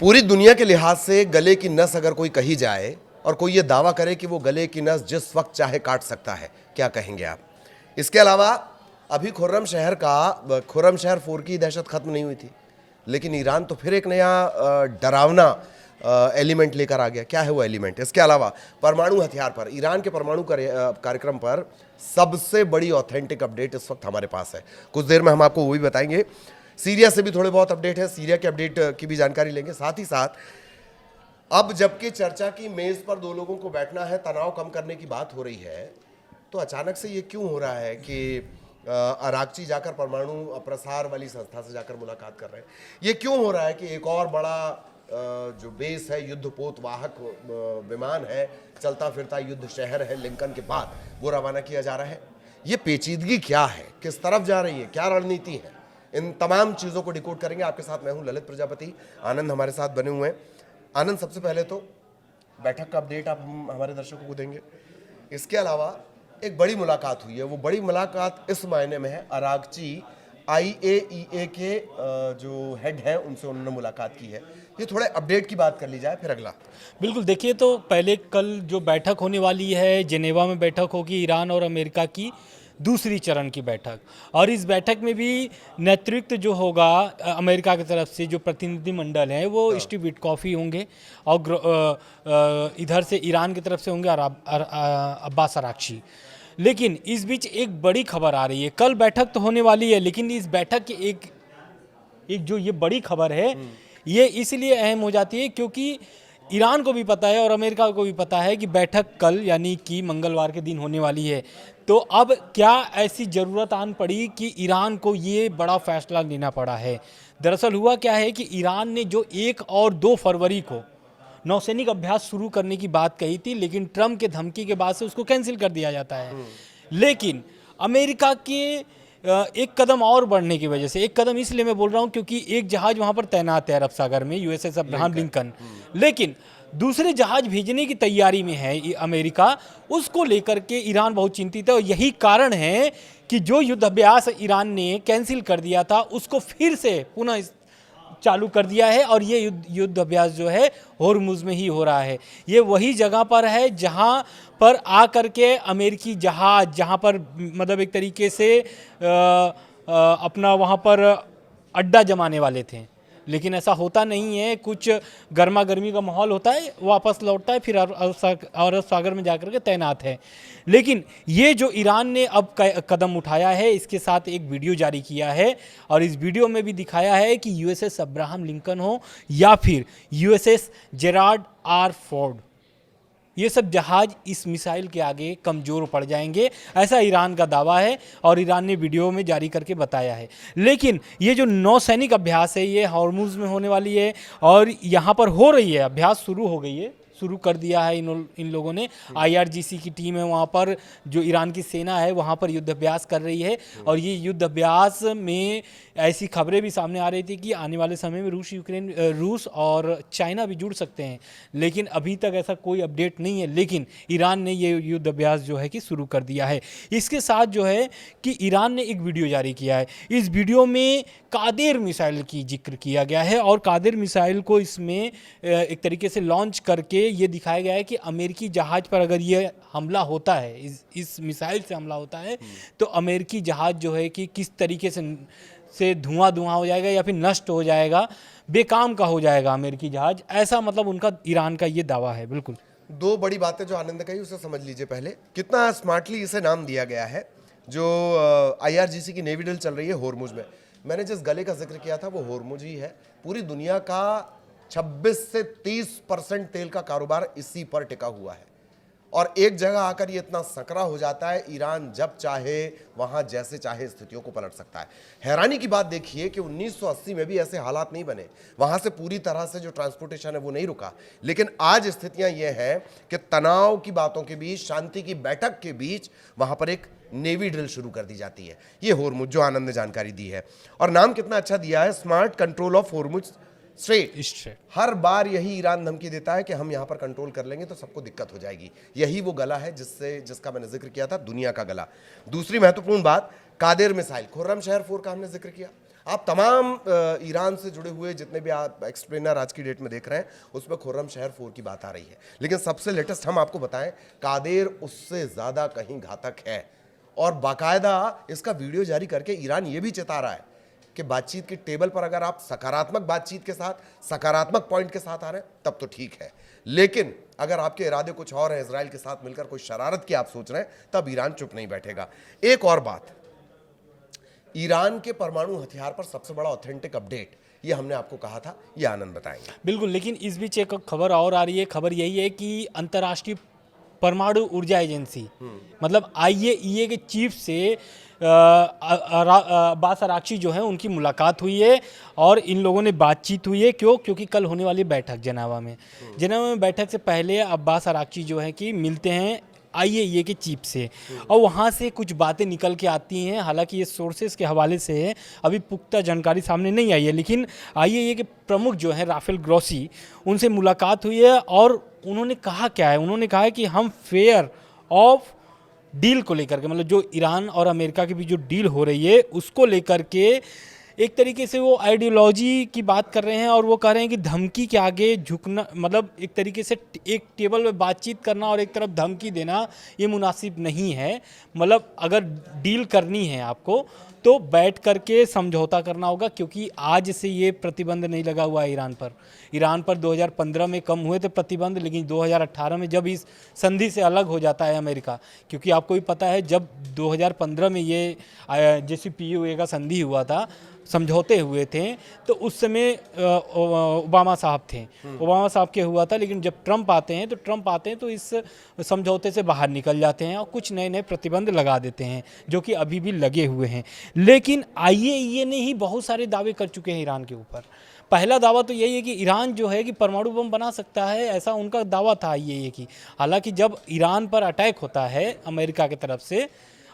पूरी दुनिया के लिहाज से गले की नस अगर कोई कही जाए और कोई ये दावा करे कि वो गले की नस जिस वक्त चाहे काट सकता है, क्या कहेंगे आप? इसके अलावा अभी खुर्रमशहर 4 की दहशत खत्म नहीं हुई थी, लेकिन ईरान तो फिर एक नया डरावना एलिमेंट लेकर आ गया। क्या है वो एलिमेंट? इसके अलावा परमाणु हथियार पर, ईरान के परमाणु कार्यक्रम पर सबसे बड़ी ऑथेंटिक अपडेट इस वक्त हमारे पास है। कुछ देर में हम आपको वो भी बताएंगे। सीरिया से भी थोड़े बहुत अपडेट है, सीरिया के अपडेट की भी जानकारी लेंगे। साथ ही साथ अब जबकि चर्चा की मेज पर दो लोगों को बैठना है, तनाव कम करने की बात हो रही है, तो अचानक से ये क्यों हो रहा है कि अरागची जाकर परमाणु प्रसार वाली संस्था से जाकर मुलाकात कर रहे हैं? ये क्यों हो रहा है कि एक और बड़ा जो बेस है, युद्धपोत वाहक विमान है, चलता फिरता युद्ध शहर है लिंकन के बाद, वो रवाना किया जा रहा है? ये पेचीदगी क्या है, किस तरफ जा रही है, क्या रणनीति है? इन तमाम चीज़ों को डिकोड करेंगे। आपके साथ मैं हूं ललित प्रजापति, आनंद हमारे साथ बने हुए हैं। आनंद, सबसे पहले तो बैठक का अपडेट आप हम हमारे दर्शकों को देंगे। इसके अलावा एक बड़ी मुलाकात हुई है, वो बड़ी मुलाकात इस मायने में है, अरागची IAEA के जो हेड हैं उनसे उन्होंने मुलाकात की है। ये थोड़े अपडेट की बात कर ली जाए, फिर अगला। बिल्कुल, देखिए, तो पहले कल जो बैठक होने वाली है, जेनेवा में बैठक होगी ईरान और अमेरिका की, दूसरी चरण की बैठक, और इस बैठक में भी नेतृत्व जो होगा अमेरिका की तरफ से, जो प्रतिनिधिमंडल हैं वो स्टीव विटकॉफ होंगे, और इधर से ईरान की तरफ से होंगे अब्बास अरागची। लेकिन इस बीच एक बड़ी खबर आ रही है। कल बैठक तो होने वाली है, लेकिन इस बैठक की एक जो ये बड़ी खबर है, ये इसलिए अहम हो जाती है क्योंकि ईरान को भी पता है और अमेरिका को भी पता है कि बैठक कल यानी कि मंगलवार के दिन होने वाली है। तो अब क्या ऐसी ज़रूरत आन पड़ी कि ईरान को ये बड़ा फैसला लेना पड़ा है? दरअसल हुआ क्या है कि ईरान ने जो 1 और 2 फरवरी को नौसैनिक अभ्यास शुरू करने की बात कही थी, लेकिन ट्रंप के धमकी के बाद से उसको कैंसिल कर दिया जाता है। लेकिन अमेरिका के एक कदम और बढ़ने की वजह से, एक कदम इसलिए मैं बोल रहा हूं क्योंकि एक जहाज वहां पर तैनात है अरब सागर में, USS अब्राहम लिंकन, लेकिन दूसरे जहाज भेजने की तैयारी में है अमेरिका। उसको लेकर के ईरान बहुत चिंतित है, और यही कारण है कि जो युद्धाभ्यास ईरान ने कैंसिल कर दिया था उसको फिर से पुनः चालू कर दिया है, और ये युद्ध अभ्यास जो है होर्मुज में ही हो रहा है। ये वही जगह पर है जहां पर आकर के अमेरिकी जहाज, जहां पर मतलब एक तरीके से अपना वहां पर अड्डा जमाने वाले थे, लेकिन ऐसा होता नहीं है। कुछ गर्मा गर्मी का माहौल होता है, वापस लौटता है, फिर अरब सागर में जाकर के तैनात है। लेकिन ये जो ईरान ने अब कदम उठाया है, इसके साथ एक वीडियो जारी किया है, और इस वीडियो में भी दिखाया है कि USS अब्राहम लिंकन हो या फिर USS जेराल्ड आर फोर्ड, ये सब जहाज इस मिसाइल के आगे कमज़ोर पड़ जाएंगे, ऐसा ईरान का दावा है, और ईरान ने वीडियो में जारी करके बताया है। लेकिन ये जो नौसैनिक अभ्यास है, ये हॉर्मुज में होने वाली है, और यहाँ पर हो रही है, अभ्यास शुरू हो गई है, शुरू कर दिया है इन लोगों ने। IRGC की टीम है वहाँ पर, जो ईरान की सेना है वहाँ पर युद्ध अभ्यास कर रही है, और ये युद्ध अभ्यास में ऐसी खबरें भी सामने आ रही थी कि आने वाले समय में रूस और चाइना भी जुड़ सकते हैं, लेकिन अभी तक ऐसा कोई अपडेट नहीं है। लेकिन ईरान ने ये युद्ध अभ्यास जो है कि शुरू कर दिया है। इसके साथ जो है कि ईरान ने एक वीडियो जारी किया है। इस वीडियो में कादेर मिसाइल की जिक्र किया गया है, और कादेर मिसाइल को इसमें एक तरीके से लॉन्च करके ये दिखाया गया है कि अमेरिकी जहाज पर अगर ये हमला होता है, इस मिसाइल से हमला होता है, तो अमेरिकी जहाज जो है कि किस तरीके से धुआं हो जाएगा या फिर नष्ट हो जाएगा, बेकाम का हो जाएगा अमेरिकी जहाज, ऐसा मतलब उनका, ईरान का ये दावा है। बिल्कुल, 2 बड़ी बातें जो आनंद कही उसे समझ लीजिए। पहले, कितना स्मार्टली इसे नाम दिया गया है। जो IRGC की नेवी ड्रिल चल रही है होर्मुज में, मैंने जिस गले का जिक्र किया था वो होर्मुज ही है। पूरी दुनिया का 26 से 30% तेल का कारोबार इसी पर टिका हुआ है, और एक जगह आकर ये इतना सकरा हो जाता है, ईरान जब चाहे वहां जैसे चाहे स्थितियों को पलट सकता है। हैरानी की बात देखिए कि 1980 में भी ऐसे हालात नहीं बने, वहां से पूरी तरह से जो ट्रांसपोर्टेशन है वो नहीं रुका, लेकिन आज स्थितियां ये हैं कि तनाव की बातों के बीच, शांति की बैठक के बीच वहां पर एक नेवी ड्रिल शुरू कर दी जाती है। ये होर्मुज, जो आनंद ने जानकारी दी है, और नाम कितना अच्छा दिया है, smart control of Hormuz strait. हर बार यही ईरान धमकी देता है कि हम यहां पर कंट्रोल कर लेंगे तो सबको दिक्कत हो जाएगी। यही वो गला है जिसका मैंने जिक्र किया था, दुनिया का गला। दूसरी महत्वपूर्ण बात, कादेर मिसाइल, खुर्रमशहर 4 का हमने जिक्र किया। आप तमाम ईरान से जुड़े हुए जितने भी आप एक्सप्लेनर आज की डेट में देख रहे हैं, उसमें खुर्रमशहर 4 की बात आ रही है, लेकिन सबसे लेटेस्ट हम आपको बताएं, कादेर उससे ज्यादा कहीं घातक है। और बाकायदा इसका वीडियो जारी करके ईरान ये भी चेता रहा है कि बातचीत की टेबल पर अगर आप सकारात्मक बातचीत के साथ, सकारात्मक पॉइंट के साथ आ रहे हैं तब तो ठीक है, लेकिन अगर आपके इरादे कुछ और हैं, इजराइल के साथ मिलकर कोई शरारत की आप सोच रहे हैं, तब ईरान चुप नहीं बैठेगा। एक और बात, ईरान के परमाणु हथियार पर सबसे बड़ा ऑथेंटिक अपडेट, ये हमने आपको कहा था, ये आनंद बताएंगे। बिल्कुल, लेकिन इस बीच एक खबर और आ रही है। खबर यही है कि अंतर्राष्ट्रीय परमाणु ऊर्जा एजेंसी मतलब IAEA के चीफ से अब्बास अराक्ची जो है उनकी मुलाकात हुई है और इन लोगों ने बातचीत हुई है। क्योंकि कल होने वाली बैठक जेनेवा में बैठक से पहले अब्बास अराक्ची जो है कि मिलते हैं IAEA के चीफ से, और वहाँ से कुछ बातें निकल के आती हैं। हालांकि ये सोर्सेज के हवाले से है, अभी पुख्ता जानकारी सामने नहीं आई है, लेकिन IAEA के प्रमुख जो हैं राफेल ग्रोसी, उनसे मुलाकात हुई है और उन्होंने कहा क्या है, उन्होंने कहा है कि हम फेयर ऑफ डील को लेकर के, मतलब जो ईरान और अमेरिका के बीच जो डील हो रही है उसको लेकर के एक तरीके से वो आइडियोलॉजी की बात कर रहे हैं और वो कह रहे हैं कि धमकी के आगे झुकना, मतलब एक तरीके से एक टेबल पे बातचीत करना और एक तरफ धमकी देना, ये मुनासिब नहीं है। मतलब अगर डील करनी है आपको तो बैठ करके समझौता करना होगा, क्योंकि आज से ये प्रतिबंध नहीं लगा हुआ है ईरान पर 2015 में कम हुए थे प्रतिबंध, लेकिन 2018 में जब इस संधि से अलग हो जाता है अमेरिका, क्योंकि आपको भी पता है जब 2015 में ये JCPOA का संधि हुआ था, समझौते हुए थे, तो उस समय ओबामा साहब थे, ओबामा साहब के हुआ था, लेकिन जब ट्रंप आते हैं तो इस समझौते से बाहर निकल जाते हैं और कुछ नए नए प्रतिबंध लगा देते हैं, जो कि अभी भी लगे हुए हैं। लेकिन IAEA ने ही बहुत सारे दावे कर चुके हैं ईरान के ऊपर। पहला दावा तो यही है कि ईरान जो है कि परमाणु बम बना सकता है, ऐसा उनका दावा था IAEA की। हालांकि जब ईरान पर अटैक होता है अमेरिका की तरफ से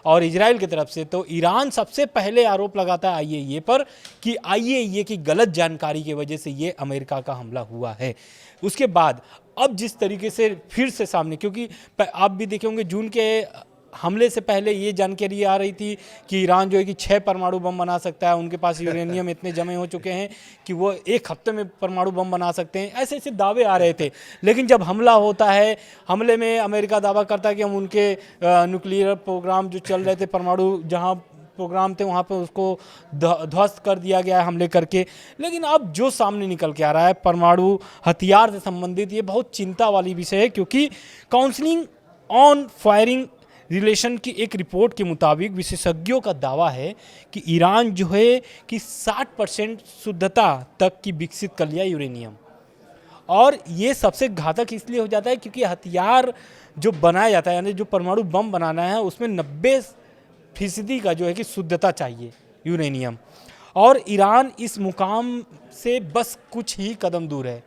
और इजराइल की तरफ से, तो ईरान सबसे पहले आरोप लगाता है IAEA पर कि IAEA की गलत जानकारी की वजह से ये अमेरिका का हमला हुआ है। उसके बाद अब जिस तरीके से फिर से सामने, क्योंकि आप भी देखे होंगे जून के हमले से पहले ये जानकारी आ रही थी कि ईरान जो है कि 6 परमाणु बम बना सकता है, उनके पास यूरेनियम इतने जमे हो चुके हैं कि वो 1 हफ्ते में परमाणु बम बना सकते हैं, ऐसे ऐसे दावे आ रहे थे। लेकिन जब हमला होता है, हमले में अमेरिका दावा करता है कि हम उनके न्यूक्लियर प्रोग्राम जो चल रहे थे, परमाणु जहाँ प्रोग्राम थे वहाँ पे उसको ध्वस्त कर दिया गया है हमले करके। लेकिन अब जो सामने निकल के आ रहा है परमाणु हथियार से संबंधित, ये बहुत चिंता वाली विषय है, क्योंकि काउंसलिंग ऑन फायरिंग रिलेशन की एक रिपोर्ट के मुताबिक विशेषज्ञों का दावा है कि ईरान जो है कि 60% शुद्धता तक की विकसित कर लिया यूरेनियम, और ये सबसे घातक इसलिए हो जाता है क्योंकि हथियार जो बनाया जाता है, यानी जो परमाणु बम बनाना है, उसमें 90% का जो है कि शुद्धता चाहिए यूरेनियम, और ईरान इस मुकाम से बस कुछ ही कदम दूर है।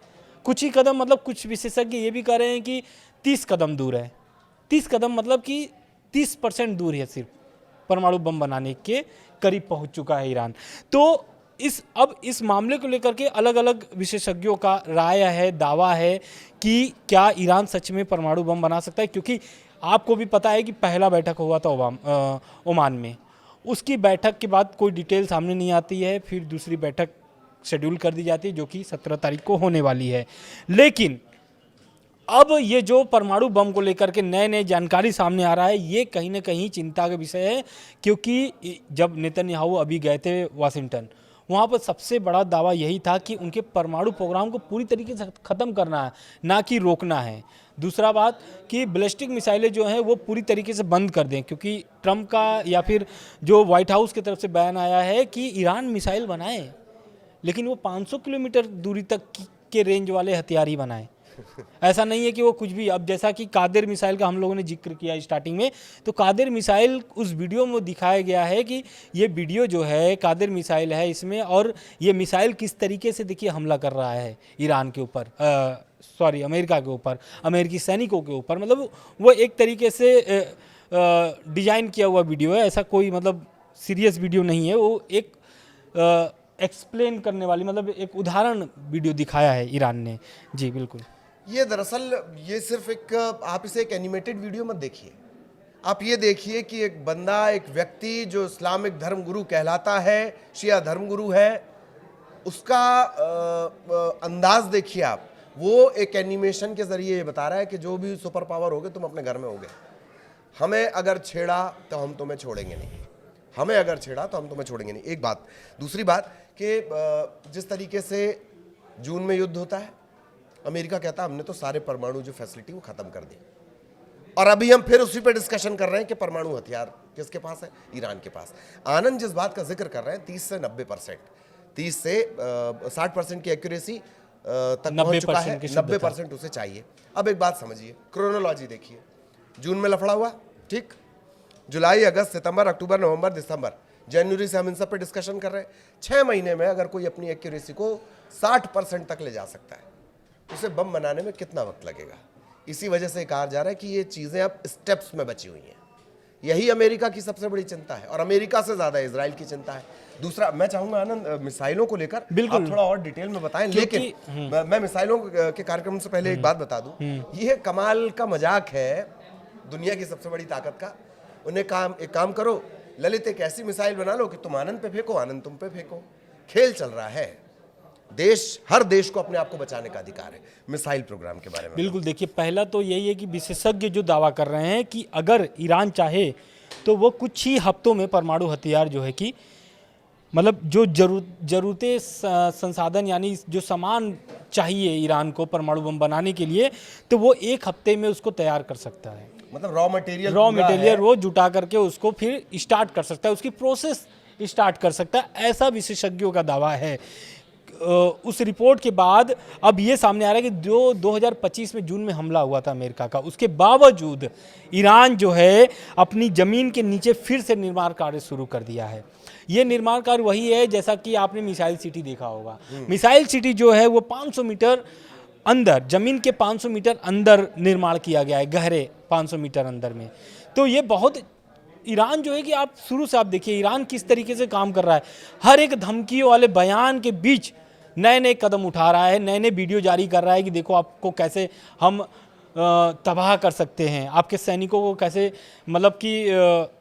कुछ ही कदम मतलब कुछ विशेषज्ञ ये भी कह रहे हैं कि 30 कदम दूर है। 30 कदम मतलब कि 30% दूर है, सिर्फ परमाणु बम बनाने के करीब पहुंच चुका है ईरान। तो अब इस मामले को लेकर के अलग अलग विशेषज्ञों का राय है, दावा है कि क्या ईरान सच में परमाणु बम बना सकता है, क्योंकि आपको भी पता है कि पहला बैठक हुआ था ओमान में, उसकी बैठक के बाद कोई डिटेल सामने नहीं आती है, फिर दूसरी बैठक शेड्यूल कर दी जाती है जो कि 17 तारीख को होने वाली है। लेकिन अब ये जो परमाणु बम को लेकर के नए नए जानकारी सामने आ रहा है, ये कहीं ना कहीं चिंता का विषय है, क्योंकि जब नेतन्याहू अभी गए थे वाशिंगटन, वहाँ पर सबसे बड़ा दावा यही था कि उनके परमाणु प्रोग्राम को पूरी तरीके से ख़त्म करना है, ना कि रोकना है। दूसरा बात कि बैलिस्टिक मिसाइलें जो हैं वो पूरी तरीके से बंद कर दें, क्योंकि ट्रंप का या फिर जो व्हाइट हाउस की तरफ से बयान आया है कि ईरान मिसाइल बनाए, लेकिन वो 500 किलोमीटर दूरी तक के रेंज वाले हथियार ही बनाए, ऐसा नहीं है कि वो कुछ भी, अब जैसा कि कादिर मिसाइल का हम लोगों ने जिक्र किया स्टार्टिंग में, तो कादिर मिसाइल उस वीडियो में दिखाया गया है कि ये वीडियो जो है कादिर मिसाइल है इसमें, और ये मिसाइल किस तरीके से देखिए हमला कर रहा है ईरान के ऊपर, सॉरी अमेरिका के ऊपर, अमेरिकी सैनिकों के ऊपर। मतलब वो एक तरीके से डिजाइन किया हुआ वीडियो है, ऐसा कोई मतलब सीरियस वीडियो नहीं है, वो एक एक्सप्लेन करने वाली, मतलब एक उदाहरण वीडियो दिखाया है ईरान ने। जी बिल्कुल। ये दरअसल ये सिर्फ एक, आप इसे एक एनिमेटेड वीडियो मत देखिए, आप ये देखिए कि एक बंदा, एक व्यक्ति जो इस्लामिक धर्मगुरु कहलाता है, शिया धर्मगुरु है, उसका अंदाज देखिए आप। वो एक एनिमेशन के जरिए ये बता रहा है कि जो भी सुपर पावर होगे तुम अपने घर में होगे, हमें अगर छेड़ा तो हम तुम्हें छोड़ेंगे नहीं, हमें अगर छेड़ा तो हम तुम्हें छोड़ेंगे नहीं। एक बात। दूसरी बात कि जिस तरीके से जून में युद्ध होता है, अमेरिका कहता है हमने तो सारे परमाणु जो फैसिलिटी वो खत्म कर दी, और अभी हम फिर उसी पे डिस्कशन कर रहे हैं कि परमाणु हथियार किसके पास है, ईरान के पास। आनंद जिस बात का जिक्र कर रहे हैं 30 से 90%, 30 से 60% की एक्यूरेसी तक पहुंच चुका है, 90% उसे चाहिए। अब एक बात समझिए, क्रोनोलॉजी देखिए, जून में लफड़ा हुआ, ठीक, जुलाई, अगस्त, सितंबर, अक्टूबर, नवंबर, दिसंबर, जनवरी से हम इन सब पे डिस्कशन कर रहे हैं। 6 महीने में अगर कोई अपनी एक्यूरेसी को 60% तक ले जा सकता है, उसे बम बनाने में कितना वक्त लगेगा? इसी वजह से कहा जा रहा है कि ये चीज़ें अब स्टेप्स में बची हुई हैं। यही अमेरिका की सबसे बड़ी चिंता है, और अमेरिका से ज़्यादा इजराइल की चिंता है। दूसरा, मैं चाहूँगा आनंद मिसाइलों को लेकर आप थोड़ा और डिटेल में बताएं, लेकिन मैं मिसाइलों के कार्यक्रम से पहले एक बात बता दूं, ये कमाल का मजाक है दुनिया की सबसे बड़ी ताकत का। उन्हें एक काम करो ललित, एक ऐसी मिसाइल बना लो कि तुम आनंद पे फेंको, आनंद तुम पे फेंको। खेल चल रहा है, देश, हर देश को अपने आप को बचाने का अधिकार है। मिसाइल प्रोग्राम के बारे में बिल्कुल देखिए, पहला तो यही है कि विशेषज्ञ जो दावा कर रहे हैं कि अगर ईरान चाहे तो वो कुछ ही हफ्तों में परमाणु हथियार जो है कि मतलब जो जरूरतें संसाधन यानी जो सामान चाहिए ईरान को परमाणु बम बनाने के लिए, तो वो 1 हफ्ते में उसको तैयार कर सकता है। मतलब रॉ मटेरियल वो जुटा करके उसको फिर स्टार्ट कर सकता है, उसकी प्रोसेस स्टार्ट कर सकता है, ऐसा विशेषज्ञों का दावा है। उस रिपोर्ट के बाद अब ये सामने आ रहा है कि जो 2025 में जून में हमला हुआ था अमेरिका का, उसके बावजूद ईरान जो है अपनी ज़मीन के नीचे फिर से निर्माण कार्य शुरू कर दिया है। ये निर्माण कार्य वही है जैसा कि आपने मिसाइल सिटी देखा होगा। मिसाइल सिटी जो है वो 500 मीटर अंदर, ज़मीन के 500 मीटर अंदर निर्माण किया गया है, गहरे 500 मीटर अंदर में। तो ये बहुत, ईरान जो है कि आप शुरू से आप देखिए ईरान किस तरीके से काम कर रहा है, हर एक धमकियों वाले बयान के बीच नए नए कदम उठा रहा है, नए नए वीडियो जारी कर रहा है कि देखो आपको कैसे हम तबाह कर सकते हैं, आपके सैनिकों को कैसे मतलब कि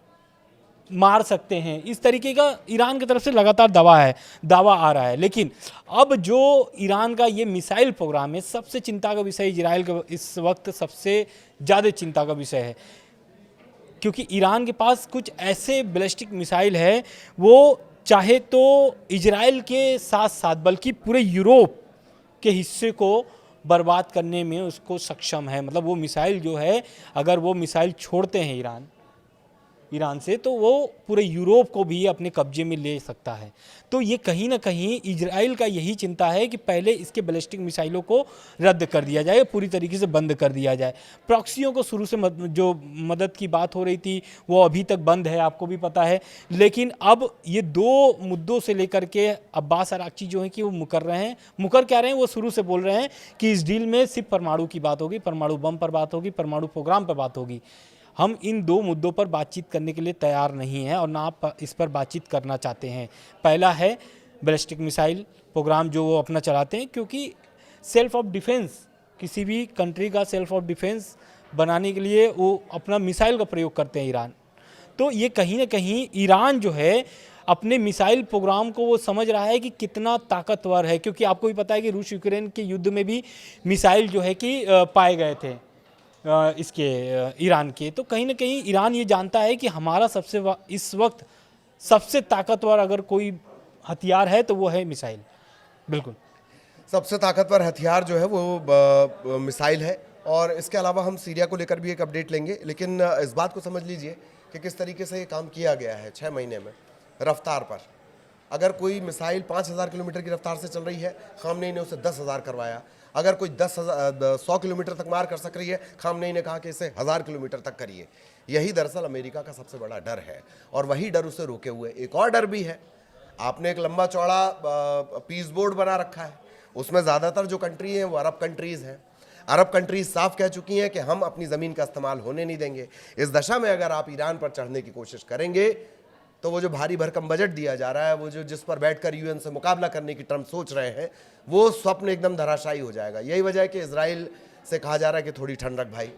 मार सकते हैं। इस तरीके का ईरान की तरफ से लगातार दावा आ रहा है। लेकिन अब जो ईरान का ये मिसाइल प्रोग्राम है, सबसे चिंता का विषय इजराइल का इस वक्त सबसे ज़्यादा चिंता का विषय है, क्योंकि ईरान के पास कुछ ऐसे बैलिस्टिक मिसाइल है, वो चाहे तो इजराइल के साथ साथ बल्कि पूरे यूरोप के हिस्से को बर्बाद करने में उसको सक्षम है। मतलब वो मिसाइल जो है, अगर वो मिसाइल छोड़ते हैं ईरान से, तो वो पूरे यूरोप को भी अपने कब्जे में ले सकता है। तो ये कहीं ना कहीं इजराइल का यही चिंता है कि पहले इसके बैलिस्टिक मिसाइलों को रद्द कर दिया जाए, पूरी तरीके से बंद कर दिया जाए। प्रॉक्सियों को शुरू से जो मदद की बात हो रही थी वो अभी तक बंद है, आपको भी पता है। लेकिन अब ये 2 मुद्दों से लेकर के अब्बास अराक्ची जो है कि वो मुकर क्या रहे हैं, वो शुरू से बोल रहे हैं कि इस डील में सिर्फ परमाणु की बात होगी, परमाणु बम पर बात होगी, परमाणु प्रोग्राम पर बात होगी। हम इन 2 मुद्दों पर बातचीत करने के लिए तैयार नहीं हैं और ना आप इस पर बातचीत करना चाहते हैं। पहला है बैलिस्टिक मिसाइल प्रोग्राम जो वो अपना चलाते हैं, क्योंकि सेल्फ ऑफ डिफेंस, किसी भी कंट्री का सेल्फ ऑफ डिफेंस बनाने के लिए वो अपना मिसाइल का प्रयोग करते हैं ईरान। तो ये कहीं ना कहीं ईरान जो है अपने मिसाइल प्रोग्राम को वो समझ रहा है कि कितना ताकतवर है, क्योंकि आपको भी पता है कि रूस यूक्रेन के युद्ध में भी मिसाइल जो है कि पाए गए थे इसके ईरान के। तो कहीं ना कहीं ईरान ये जानता है कि हमारा इस वक्त सबसे ताकतवर अगर कोई हथियार है तो वो है मिसाइल। बिल्कुल, सबसे ताकतवर हथियार जो है वो मिसाइल है। और इसके अलावा हम सीरिया को लेकर भी एक अपडेट लेंगे, लेकिन इस बात को समझ लीजिए कि किस तरीके से ये काम किया गया है 6 महीने में रफ्तार पर। अगर कोई मिसाइल 5,000 किलोमीटर की रफ्तार से चल रही है, खामनेई ने उसे 10,000 करवाया। अगर कोई 100 किलोमीटर तक मार कर सक रही है, खामनेई ने कहा कि इसे 1000 किलोमीटर तक करिए। यही दरअसल अमेरिका का सबसे बड़ा डर है, और वही डर उसे रोके हुए। एक और डर भी है, आपने एक लंबा चौड़ा पीस बोर्ड बना रखा है, उसमें ज़्यादातर जो कंट्री हैं वो अरब कंट्रीज़ हैं। अरब कंट्रीज साफ कह चुकी हैं कि हम अपनी ज़मीन का इस्तेमाल होने नहीं देंगे। इस दशा में अगर आप ईरान पर चढ़ने की कोशिश करेंगे तो वो जो भारी भरकम बजट दिया जा रहा है, वो जो जिस पर बैठकर यूएन से मुकाबला करने की ट्रम्प सोच रहे हैं, वो स्वप्न एकदम धराशायी हो जाएगा। यही वजह है कि इजराइल से कहा जा रहा है कि थोड़ी ठंड रख भाई,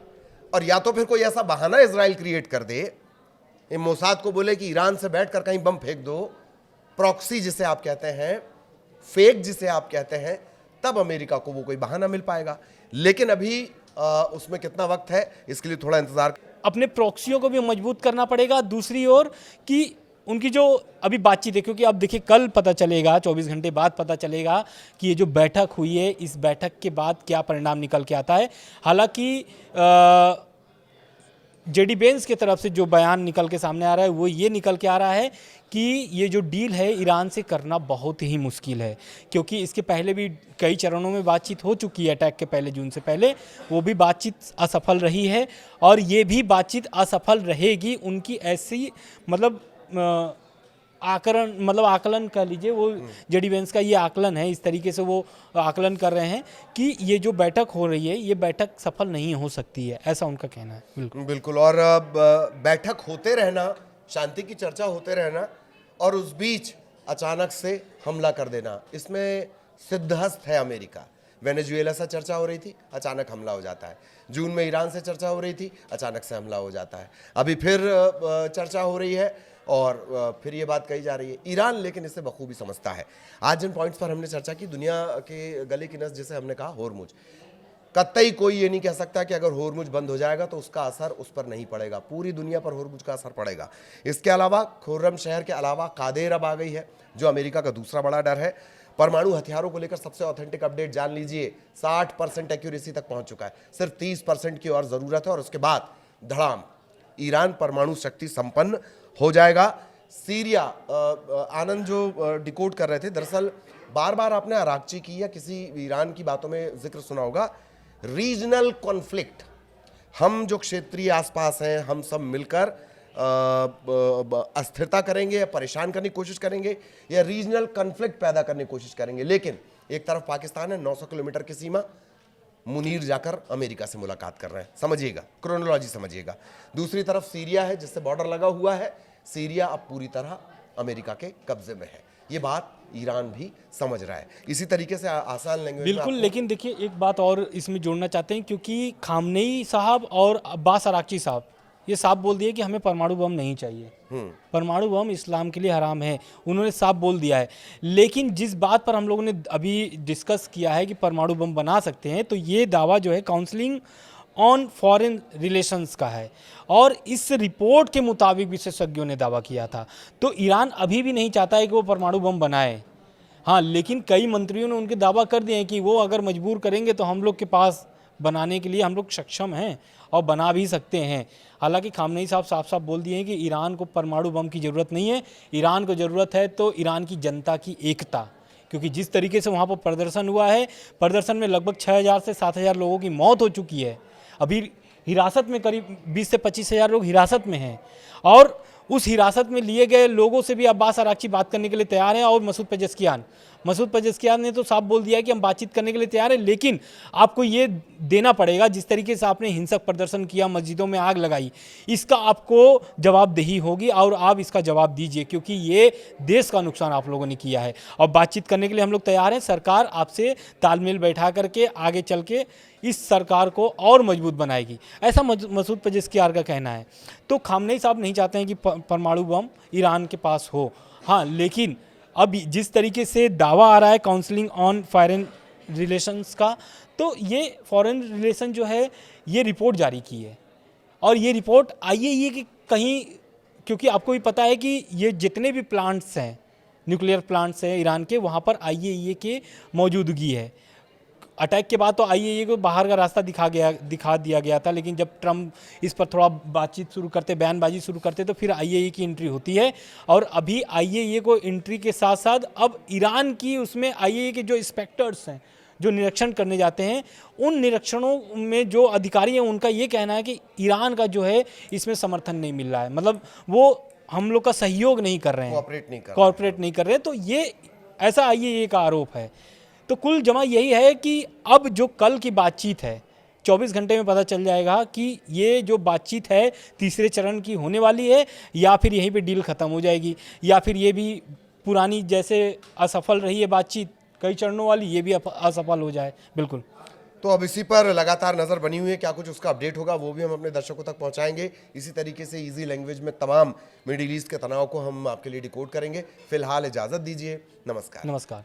और या तो फिर कोई ऐसा बहाना इजराइल क्रिएट कर दे, मोसाद को बोले कि ईरान से बैठकर कहीं बम फेंक दो, प्रॉक्सी जिसे आप कहते हैं, फेक जिसे आप कहते हैं, तब अमेरिका को वो कोई बहाना मिल पाएगा। लेकिन अभी उसमें कितना वक्त है, इसके लिए थोड़ा इंतजार। अपने प्रॉक्सियों को भी मजबूत करना पड़ेगा। दूसरी ओर कि उनकी जो अभी बातचीत है, क्योंकि अब देखिए कल पता चलेगा, 24 घंटे बाद पता चलेगा कि ये जो बैठक हुई है, इस बैठक के बाद क्या परिणाम निकल के आता है। हालांकि जेडी वेंस की तरफ से जो बयान निकल के सामने आ रहा है वो ये निकल के आ रहा है कि ये जो डील है ईरान से करना बहुत ही मुश्किल है, क्योंकि इसके पहले भी कई चरणों में बातचीत हो चुकी है। अटैक के पहले, जून से पहले, वो भी बातचीत असफल रही है, और ये भी बातचीत असफल रहेगी। उनकी ऐसी आकलन कह लीजिए, वो जेडी वेंस का ये आकलन है, इस तरीके से वो आकलन कर रहे हैं कि ये जो बैठक हो रही है, ये बैठक सफल नहीं हो सकती है, ऐसा उनका कहना है। बिल्कुल बिल्कुल। और बैठक होते रहना, शांति की चर्चा होते रहना, और उस बीच अचानक से हमला कर देना, इसमें सिद्धहस्त है अमेरिका। वेनेजुएला से चर्चा हो रही थी, अचानक हमला हो जाता है। जून में ईरान से चर्चा हो रही थी, अचानक से हमला हो जाता है। अभी फिर चर्चा हो रही है, और फिर ये बात कही जा रही है। ईरान लेकिन इसे बखूबी समझता है। आज जिन पॉइंट्स पर हमने चर्चा की, दुनिया के गले की नस जिसे हमने कहा होर्मुज, कतई कोई ये नहीं कह सकता कि अगर होर्मुज बंद हो जाएगा तो उसका असर उस पर नहीं पड़ेगा। पूरी दुनिया पर होर्मुज का असर पड़ेगा। इसके अलावा खुर्रम शहर के अलावा कादेर अब आ गई है, जो अमेरिका का दूसरा बड़ा डर है। परमाणु हथियारों को लेकर सबसे ऑथेंटिक अपडेट जान लीजिए, 60% एक्यूरेसी तक पहुंच चुका है। सिर्फ 30% की और ज़रूरत है, और उसके बाद धड़ाम ईरान परमाणु शक्ति संपन्न हो जाएगा। सीरिया, आनंद जो डिकोड कर रहे थे, दरअसल बार बार आपने अराक्ची की या किसी ईरान की बातों में जिक्र सुना होगा, रीजनल कॉन्फ्लिक्ट। हम जो क्षेत्रीय आसपास हैं, हम सब मिलकर अस्थिरता करेंगे या परेशान करने की कोशिश करेंगे, या रीजनल कॉन्फ्लिक्ट पैदा करने की कोशिश करेंगे। लेकिन एक तरफ पाकिस्तान है, 900 किलोमीटर की सीमा, मुनीर जाकर अमेरिका से मुलाकात कर रहे हैं, समझिएगा, क्रोनोलॉजी समझिएगा। दूसरी तरफ सीरिया है, जिससे बॉर्डर लगा हुआ है। सीरिया अब पूरी तरह अमेरिका के कब्जे में है। ये बात ईरान भी समझ रहा है। इसी तरीके से आसान लैंग्वेज बिल्कुल। लेकिन देखिए एक बात और इसमें जोड़ना चाहते हैं, क्योंकि खामनेई साहब और अब्बास अराक्ची साहब ये साफ बोल दिए कि हमें परमाणु बम नहीं चाहिए, परमाणु बम इस्लाम के लिए हराम है, उन्होंने साफ बोल दिया है। लेकिन जिस बात पर हम लोगों ने अभी डिस्कस किया है कि परमाणु बम बना सकते हैं, तो ये दावा जो है काउंसलिंग ऑन फॉरेन रिलेशंस का है, और इस रिपोर्ट के मुताबिक विशेषज्ञों ने दावा किया था। तो ईरान अभी भी नहीं चाहता है कि वो परमाणु बम बनाए। हाँ, लेकिन कई मंत्रियों ने उनके दावा कर दिए हैं कि वो अगर मजबूर करेंगे तो हम लोग के पास बनाने के लिए हम लोग सक्षम हैं और बना भी सकते हैं। हालांकि खामनेई साहब साफ साफ बोल दिए हैं कि ईरान को परमाणु बम की ज़रूरत नहीं है, ईरान को ज़रूरत है तो ईरान की जनता की एकता। क्योंकि जिस तरीके से वहाँ पर प्रदर्शन हुआ है, प्रदर्शन में लगभग 6,000 से 7,000 लोगों की मौत हो चुकी है। अभी हिरासत में करीब 20 से 25,000 लोग हिरासत में हैं, और उस हिरासत में लिए गए लोगों से भी अब्बास अराक्ची बात करने के लिए तैयार हैं। और मसूद पेजेस्कियान ने तो साफ बोल दिया है कि हम बातचीत करने के लिए तैयार हैं, लेकिन आपको ये देना पड़ेगा, जिस तरीके से आपने हिंसक प्रदर्शन किया, मस्जिदों में आग लगाई, इसका आपको जवाबदेही होगी, और आप इसका जवाब दीजिए, क्योंकि ये देश का नुकसान आप लोगों ने किया है। और बातचीत करने के लिए हम लोग तैयार हैं। सरकार आपसे तालमेल बैठा करके आगे चल के इस सरकार को और मजबूत बनाएगी, ऐसा मसूद पेजेस्कियान का कहना है। तो खामनेई साहब नहीं चाहते हैं कि परमाणु बम ईरान के पास हो। हाँ, लेकिन अब जिस तरीके से दावा आ रहा है काउंसलिंग ऑन फॉरेन रिलेशंस का, तो ये फॉरेन रिलेशन जो है ये रिपोर्ट जारी की है, और ये रिपोर्ट IAEA की कहीं, क्योंकि आपको भी पता है कि ये जितने भी प्लांट्स हैं, न्यूक्लियर प्लांट्स हैं ईरान के, वहाँ पर IAEA के मौजूदगी है। अटैक के बाद तो आईएईए को बाहर का रास्ता दिखा दिया गया था, लेकिन जब ट्रम्प इस पर थोड़ा बातचीत शुरू करते, बयानबाजी शुरू करते, तो फिर आईएईए की एंट्री होती है। और अभी आईएईए को एंट्री के साथ साथ अब ईरान की उसमें आईएईए के जो इंस्पेक्टर्स हैं, जो निरीक्षण करने जाते हैं, उन निरीक्षणों में जो अधिकारी हैं उनका ये कहना है कि ईरान का जो है इसमें समर्थन नहीं मिल रहा है, मतलब वो हम लोग का सहयोग नहीं कर रहे हैं, कोऑपरेट नहीं कर रहे हैं। तो ये ऐसा आईएईए का आरोप है। तो कुल जमा यही है कि अब जो कल की बातचीत है 24 घंटे में पता चल जाएगा कि ये जो बातचीत है तीसरे चरण की होने वाली है, या फिर यहीं पे डील ख़त्म हो जाएगी, या फिर ये भी पुरानी जैसे असफल रही है बातचीत कई चरणों वाली, ये भी असफल हो जाए। बिल्कुल। तो अब इसी पर लगातार नजर बनी हुई है, क्या कुछ उसका अपडेट होगा वो भी हम अपने दर्शकों तक पहुंचाएंगे। इसी तरीके से इजी लैंग्वेज में तमाम मिडिल ईस्ट के तनाव को हम आपके लिए डिकोड करेंगे। फिलहाल इजाजत दीजिए, नमस्कार। नमस्कार।